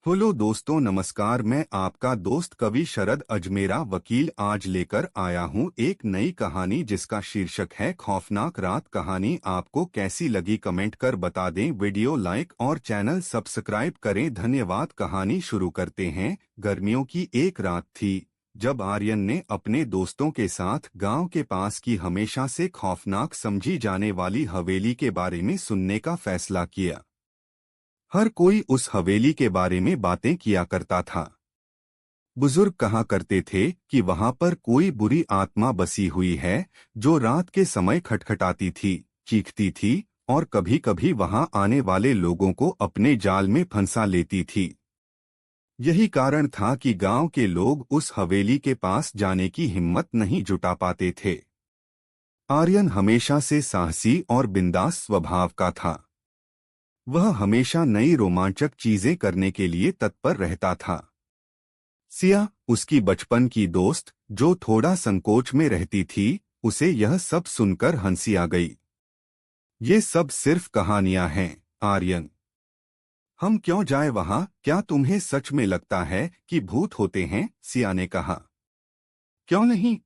Hello दोस्तों, नमस्कार। मैं आपका दोस्त कवि शरद अजमेरा वकील आज लेकर आया हूं एक नई कहानी जिसका शीर्षक है खौफनाक रात। कहानी आपको कैसी लगी कमेंट कर बता दें। वीडियो लाइक और चैनल सब्सक्राइब करें, धन्यवाद। कहानी शुरू करते हैं। गर्मियों की एक रात थी जब आर्यन ने अपने दोस्तों के साथ गांव के पास की हमेशा से खौफनाक समझी जाने वाली हवेली के बारे में सुनने का फैसला किया। हर कोई उस हवेली के बारे में बातें किया करता था। बुजुर्ग कहा करते थे कि वहां पर कोई बुरी आत्मा बसी हुई है जो रात के समय खटखटाती थी, चीखती थी और कभी-कभी वहां आने वाले लोगों को अपने जाल में फंसा लेती थी। यही कारण था कि गांव के लोग उस हवेली के पास जाने की हिम्मत नहीं जुटा पाते थे। आर्यन हमेशा से साहसी और बिंदास स्वभाव का था। वह हमेशा नई रोमांचक चीजें करने के लिए तत्पर रहता था। सिया, उसकी बचपन की दोस्त, जो थोड़ा संकोच में रहती थी, उसे यह सब सुनकर हंसी आ गई। ये सब सिर्फ कहानियां हैं, आर्यन। हम क्यों जाएं वहां? क्या तुम्हें सच में लगता है कि भूत होते हैं? सिया ने कहा। क्यों नहीं?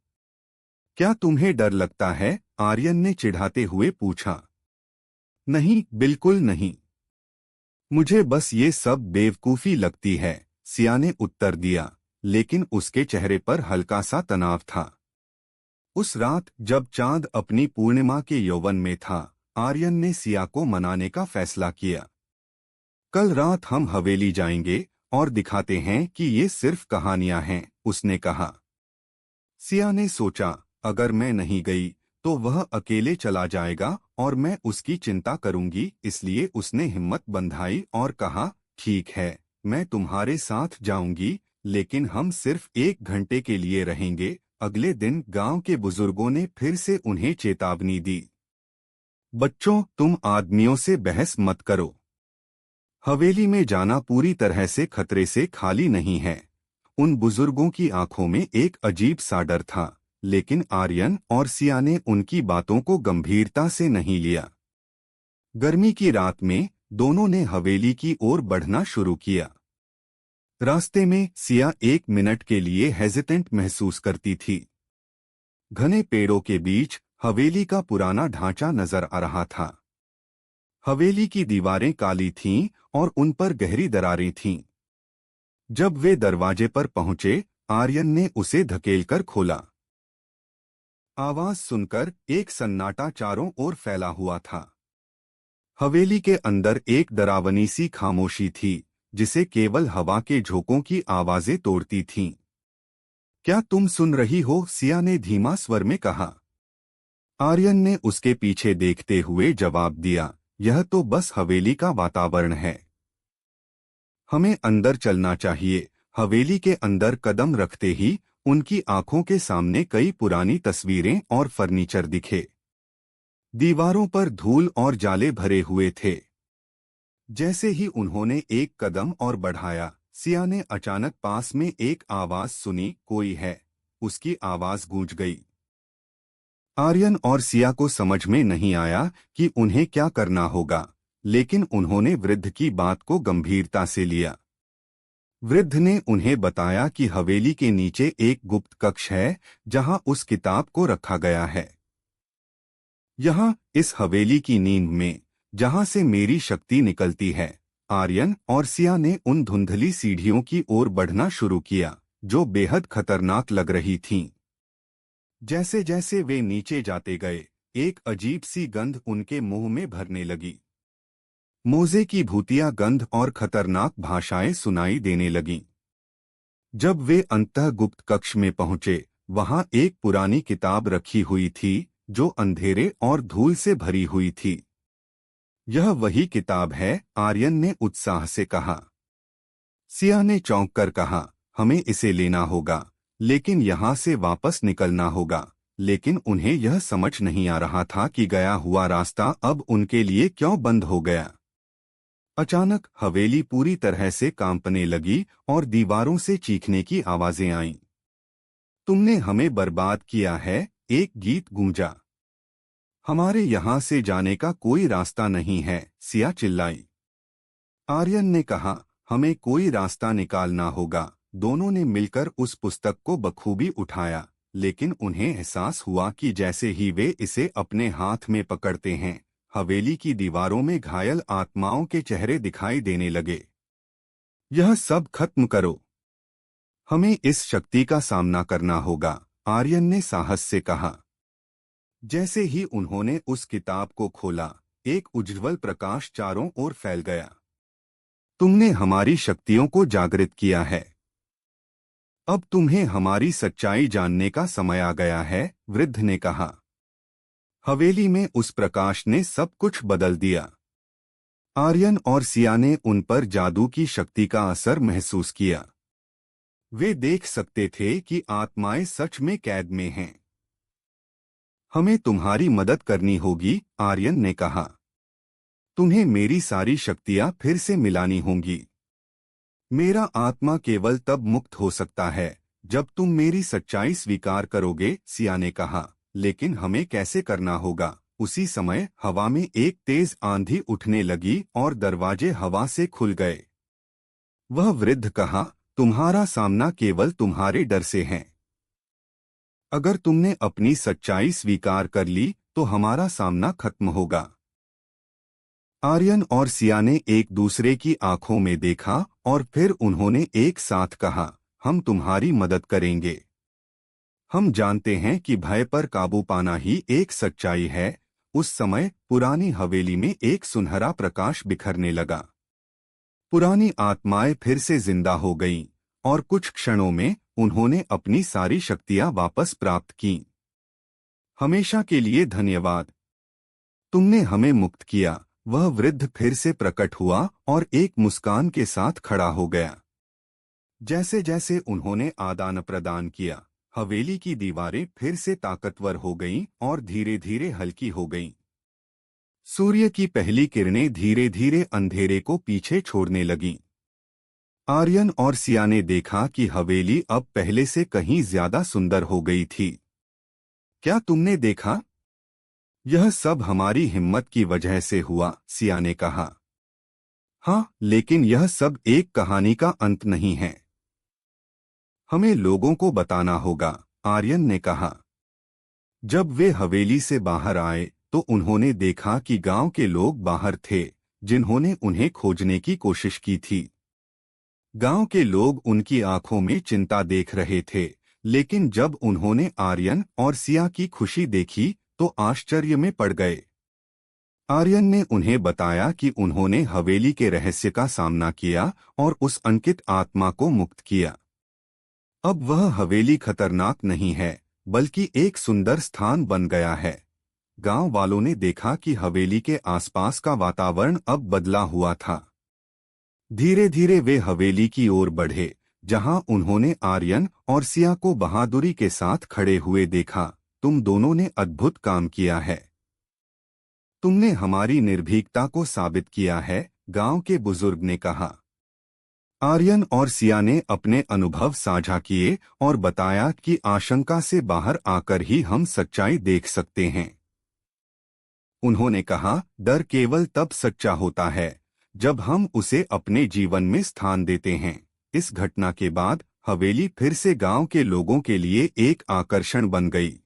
क्या तुम्हें डर लगता है? आर्यन ने चिढ़ाते हुए पूछा। नहीं, बिल्कुल नहीं। मुझे बस ये सब बेवकूफ़ी लगती है, सिया ने उत्तर दिया, लेकिन उसके चेहरे पर हल्का सा तनाव था। उस रात जब चांद अपनी पूर्णिमा के यौवन में था, आर्यन ने सिया को मनाने का फैसला किया। कल रात हम हवेली जाएंगे और दिखाते हैं कि ये सिर्फ कहानियां हैं, उसने कहा। सिया ने सोचा, अगर मैं नहीं गई तो वह अकेले चला जाएगा और मैं उसकी चिंता करूंगी, इसलिए उसने हिम्मत बंधाई और कहा, ठीक है, मैं तुम्हारे साथ जाऊंगी, लेकिन हम सिर्फ 1 घंटे के लिए रहेंगे। अगले दिन गांव के बुजुर्गों ने फिर से उन्हें चेतावनी दी। बच्चों, तुम आदमियों से बहस मत करो। हवेली में जाना पूरी तरह से खतरे से खाली नहीं है। उन बुजुर्गों की आंखों में एक अजीब सा डर था, लेकिन आर्यन और सिया ने उनकी बातों को गंभीरता से नहीं लिया। गर्मी की रात में दोनों ने हवेली की ओर बढ़ना शुरू किया। रास्ते में सिया 1 मिनट के लिए हेजिटेंट महसूस करती थी। घने पेड़ों के बीच हवेली का पुराना ढांचा नजर आ रहा था। हवेली की दीवारें काली थीं और उन पर गहरी दरारें थीं। जब वे दरवाजे पर पहुंचे, आर्यन ने उसे धकेलकर खोला। आवाज सुनकर एक सन्नाटा चारों ओर फैला हुआ था। हवेली के अंदर एक डरावनी सी खामोशी थी, जिसे केवल हवा के झोंकों की आवाजें तोड़ती थीं। क्या तुम सुन रही हो? सिया ने धीमा स्वर में कहा। आर्यन ने उसके पीछे देखते हुए जवाब दिया, यह तो बस हवेली का वातावरण है। हमें अंदर चलना चाहिए। हवेली के अंदर कदम रखते ही उनकी आंखों के सामने कई पुरानी तस्वीरें और फर्नीचर दिखे। दीवारों पर धूल और जाले भरे हुए थे। जैसे ही उन्होंने एक कदम और बढ़ाया, सिया ने अचानक पास में एक आवाज सुनी, कोई है। उसकी आवाज गूंज गई। आर्यन और सिया को समझ में नहीं आया कि उन्हें क्या करना होगा, लेकिन उन्होंने वृद्ध की बात को गंभीरता से लिया। वृद्ध ने उन्हें बताया कि हवेली के नीचे एक गुप्त कक्ष है, जहां उस किताब को रखा गया है। यहाँ, इस हवेली की नींव में, जहां से मेरी शक्ति निकलती है। आर्यन और सिया ने उन धुंधली सीढ़ियों की ओर बढ़ना शुरू किया, जो बेहद खतरनाक लग रही थीं। जैसे जैसे वे नीचे जाते गए, एक अजीब सी गंध उनके मुंह में भरने लगी। मोजे की भूतिया गंध और खतरनाक भाषाएं सुनाई देने लगीं। जब वे अंतः गुप्त कक्ष में पहुंचे, वहां एक पुरानी किताब रखी हुई थी, जो अंधेरे और धूल से भरी हुई थी। यह वही किताब है, आर्यन ने उत्साह से कहा। सिया ने चौंक कर कहा, हमें इसे लेना होगा, लेकिन यहाँ से वापस निकलना होगा। लेकिन उन्हें यह समझ नहीं आ रहा था कि गया हुआ रास्ता अब उनके लिए क्यों बंद हो गया। अचानक हवेली पूरी तरह से कांपने लगी और दीवारों से चीखने की आवाजें आईं। तुमने हमें बर्बाद किया है, एक गीत गूंजा। हमारे यहाँ से जाने का कोई रास्ता नहीं है, सिया चिल्लाई। आर्यन ने कहा, हमें कोई रास्ता निकालना होगा। दोनों ने मिलकर उस पुस्तक को बखूबी उठाया, लेकिन उन्हें एहसास हुआ कि जैसे ही वे इसे अपने हाथ में पकड़ते हैं, हवेली की दीवारों में घायल आत्माओं के चेहरे दिखाई देने लगे। यह सब खत्म करो। हमें इस शक्ति का सामना करना होगा, आर्यन ने साहस से कहा। जैसे ही उन्होंने उस किताब को खोला, एक उज्ज्वल प्रकाश चारों ओर फैल गया। तुमने हमारी शक्तियों को जागृत किया है। अब तुम्हें हमारी सच्चाई जानने का समय आ गया है, वृद्ध ने कहा। हवेली में उस प्रकाश ने सब कुछ बदल दिया। आर्यन और सिया ने उन पर जादू की शक्ति का असर महसूस किया। वे देख सकते थे कि आत्माएं सच में कैद में हैं। हमें तुम्हारी मदद करनी होगी, आर्यन ने कहा। तुम्हें मेरी सारी शक्तियां फिर से मिलानी होंगी। मेरा आत्मा केवल तब मुक्त हो सकता है जब तुम मेरी सच्चाई स्वीकार करोगे, सिया ने कहा। लेकिन हमें कैसे करना होगा? उसी समय हवा में एक तेज आंधी उठने लगी और दरवाजे हवा से खुल गए। वह वृद्ध कहा, तुम्हारा सामना केवल तुम्हारे डर से है। अगर तुमने अपनी सच्चाई स्वीकार कर ली तो हमारा सामना खत्म होगा। आर्यन और सिया ने एक दूसरे की आंखों में देखा और फिर उन्होंने एक साथ कहा, हम तुम्हारी मदद करेंगे। हम जानते हैं कि भय पर काबू पाना ही एक सच्चाई है। उस समय पुरानी हवेली में एक सुनहरा प्रकाश बिखरने लगा। पुरानी आत्माएं फिर से जिंदा हो गईं और कुछ क्षणों में उन्होंने अपनी सारी शक्तियां वापस प्राप्त कीं। हमेशा के लिए धन्यवाद। तुमने हमें मुक्त किया। वह वृद्ध फिर से प्रकट हुआ और एक मुस्कान के साथ खड़ा हो गया। जैसे जैसे उन्होंने आदान प्रदान किया, हवेली की दीवारें फिर से ताकतवर हो गईं और धीरे धीरे हल्की हो गईं। सूर्य की पहली किरणें धीरे धीरे अंधेरे को पीछे छोड़ने लगीं। आर्यन और सिया ने देखा कि हवेली अब पहले से कहीं ज्यादा सुंदर हो गई थी। क्या तुमने देखा? यह सब हमारी हिम्मत की वजह से हुआ, सिया ने कहा। हाँ, लेकिन यह सब एक कहानी का अंत नहीं है। हमें लोगों को बताना होगा, आर्यन ने कहा। जब वे हवेली से बाहर आए तो उन्होंने देखा कि गांव के लोग बाहर थे, जिन्होंने उन्हें खोजने की कोशिश की थी। गांव के लोग उनकी आंखों में चिंता देख रहे थे, लेकिन जब उन्होंने आर्यन और सिया की खुशी देखी तो आश्चर्य में पड़ गए। आर्यन ने उन्हें बताया कि उन्होंने हवेली के रहस्य का सामना किया और उस अंकित आत्मा को मुक्त किया। अब वह हवेली खतरनाक नहीं है, बल्कि एक सुंदर स्थान बन गया है। गांव वालों ने देखा कि हवेली के आसपास का वातावरण अब बदला हुआ था। धीरे धीरे वे हवेली की ओर बढ़े, जहां उन्होंने आर्यन और सिया को बहादुरी के साथ खड़े हुए देखा। तुम दोनों ने अद्भुत काम किया है। तुमने हमारी निर्भीकता को साबित किया है, गांव के बुजुर्ग ने कहा। आर्यन और सिया ने अपने अनुभव साझा किए और बताया कि आशंका से बाहर आकर ही हम सच्चाई देख सकते हैं। उन्होंने कहा, डर केवल तब सच्चा होता है जब हम उसे अपने जीवन में स्थान देते हैं। इस घटना के बाद हवेली फिर से गांव के लोगों के लिए एक आकर्षण बन गई।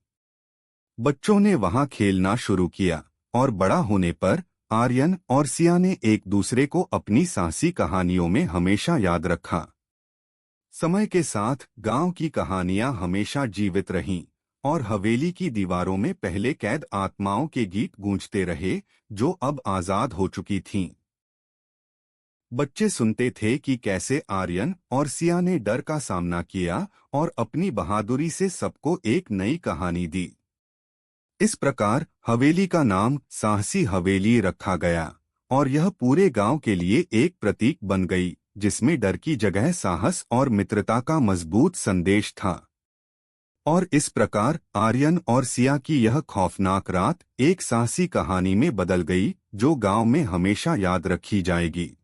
बच्चों ने वहां खेलना शुरू किया और बड़ा होने पर आर्यन और सिया ने एक दूसरे को अपनी साहसी कहानियों में हमेशा याद रखा। समय के साथ गांव की कहानियां हमेशा जीवित रहीं और हवेली की दीवारों में पहले कैद आत्माओं के गीत गूंजते रहे, जो अब आजाद हो चुकी थीं। बच्चे सुनते थे कि कैसे आर्यन और सिया ने डर का सामना किया और अपनी बहादुरी से सबको एक नई कहानी दी। इस प्रकार हवेली का नाम साहसी हवेली रखा गया और यह पूरे गांव के लिए एक प्रतीक बन गई, जिसमें डर की जगह साहस और मित्रता का मजबूत संदेश था। और इस प्रकार आर्यन और सिया की यह खौफनाक रात एक साहसी कहानी में बदल गई, जो गांव में हमेशा याद रखी जाएगी।